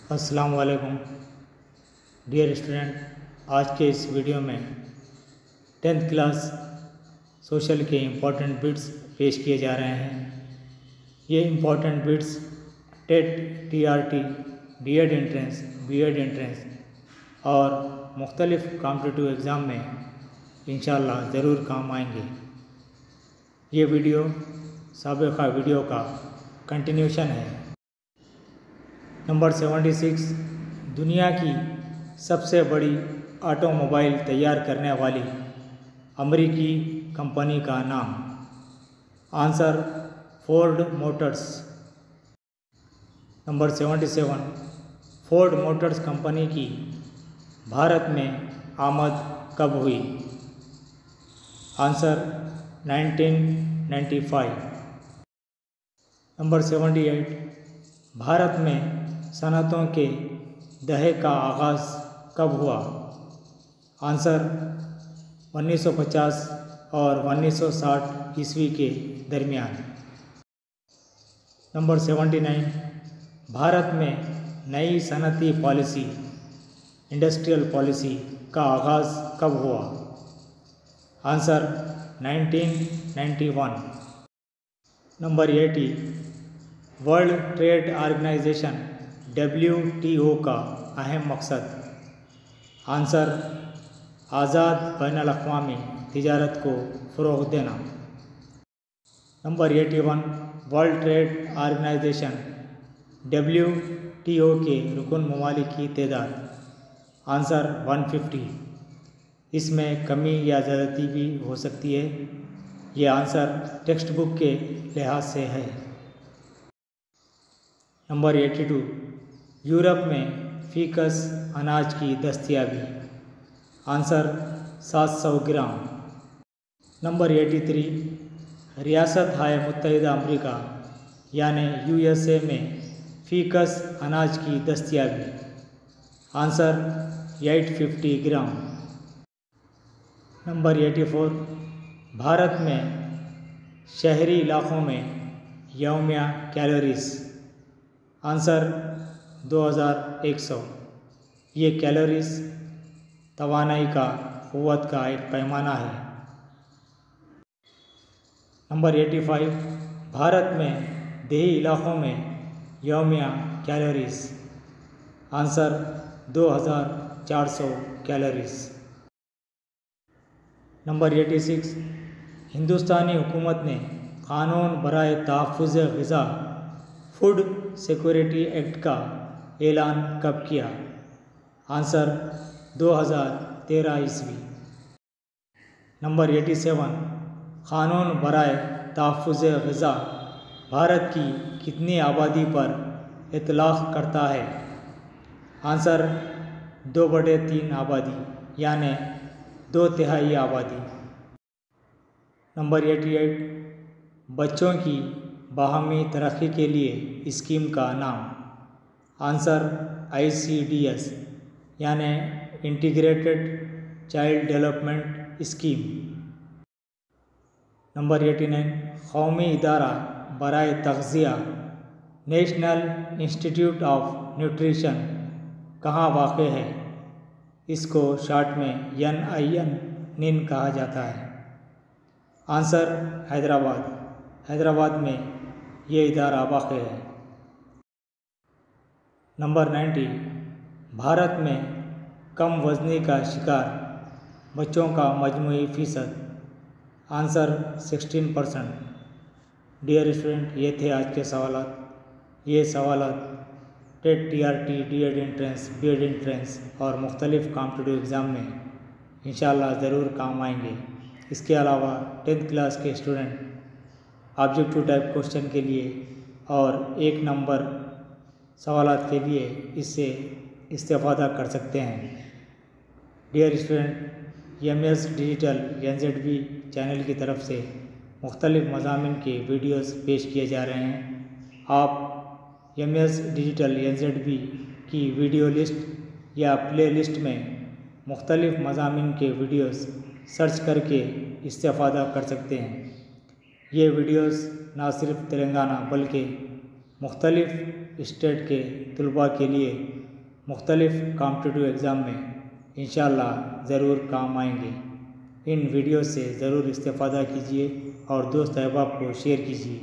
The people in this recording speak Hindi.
अस्सलाम वालेकुम डियर स्टूडेंट। आज के इस वीडियो में 10th क्लास सोशल के इम्पोर्टेंट बिट्स पेश किए जा रहे हैं। ये important bits TET, TRT, D.Ed entrance, B.Ed entrance और मुख्तलिफ़ कॉम्पिटिटिव एग्ज़ाम में इंशाअल्लाह ज़रूर काम आएंगे। ये वीडियो साबिक़ा वीडियो का कंटिन्यूशन है। नंबर 76, दुनिया की सबसे बड़ी ऑटोमोबाइल तैयार करने वाली अमेरिकी कंपनी का नाम। Answer Ford Motors. Number 77, Ford Motors company की भारत में आमद कब हुई? आंसर 1995। नंबर 78, भारत में सनअतों के दहे का आगाज़ कब हुआ? आंसर 1950 और 1960 ईस्वी के दरमियान। नंबर 79, भारत में नई सनअती पॉलिसी इंडस्ट्रियल पॉलिसी का आगाज़ कब हुआ? Answer 1991। Number 80, world trade organisation WTO का अहम मकसद? आंसर आज़ाद बैनुल-अक़वामी तिजारत को फ़रोग़ देना। Number 81, world trade organisation WTO के रुकन ममालिक की तादाद? आंसर 150। इसमें कमी या ज़्यादती भी हो सकती है। ये आंसर टेक्स्ट बुक के लिहाज से है। नंबर 82, यूरोप में फ़ीकस अनाज की दस्तयाबी? आंसर 700 ग्राम। नंबर 83, रियासत हाय मुत्तहिदा अमरीका यानी USA में फ़ीकस अनाज की दस्तयाबी? आंसर 850 ग्राम। नंबर 84, भारत में शहरी इलाक़ों में यौमिया कैलोरीज़? आंसर 2100। ये कैलोरीज़ तवानाई का क़ुव्वत का एक पैमाना है। नंबर 85, भारत में देही इलाक़ों में यौमिया कैलोरीज़? Answer 2400 calories. नंबर 86, हिंदुस्तानी हुकूमत ने क़ानून बराए तहफ़्फ़ुज़ ग़िज़ा फूड सिक्योरिटी एक्ट का ऐलान कब किया? आंसर 2013 ईस्वी। नंबर 87, क़ानून बराए तहफ़्फ़ुज़ ग़िज़ा भारत की कितनी आबादी पर इतलाक़ करता है? आंसर 2/3 आबादी यानी 2/3 आबादी। नंबर 88, बच्चों की बाहमी तरक्की के लिए स्कीम का नाम? आंसर ICDS यानी integrated child development scheme. Number 89, कौमी इदारा बराए तग़ज़िया नेशनल इंस्टीट्यूट ऑफ न्यूट्रिशन कहाँ वाक़ है? इसको शॉर्ट में NIN कहा जाता है। आंसर हैदराबाद में ये इदारा वाक़ है। नंबर 90, भारत में कम वज़नी का शिकार बच्चों का मजमूई फ़ीसद? आंसर 16%। डियर स्टूडेंट, ये थे आज के सवालात। ये सवालात TET, TRT, D.Ed entrance, B.Ed entrance और मुख्तलिफ़ कॉम्पिटिटिव एग्ज़ाम में इंशाअल्लाह ज़रूर काम आएंगे। इसके अलावा 10th क्लास के स्टूडेंट ऑब्जेक्टिव टाइप क्वेश्चन के लिए और 1 नंबर सवालात के लिए इससे इस्तेफ़ादा कर सकते हैं। Dear student, MS digital NZB channel की तरफ से मुख्तलिफ़ मज़ामिन के वीडियोस पेश किए जा रहे हैं। आप MS डिजिटल NZB की वीडियो लिस्ट या प्ले लिस्ट में मुख्तलिफ़ मज़ामिन के वीडियोस सर्च करके इस्तेफ़ादा कर सकते हैं। ये वीडियोस ना सिर्फ तेलंगाना बल्कि मुख्तलिफ़ स्टेट के तलबा के लिए मुख्तलिफ़ कॉम्पिटिटिव एग्ज़ाम में इंशाअल्लाह ज़रूर काम आएंगे। इन वीडियो से ज़रूर इस्तेफ़ादा कीजिए और दोस्त अहबाब को शेयर कीजिए।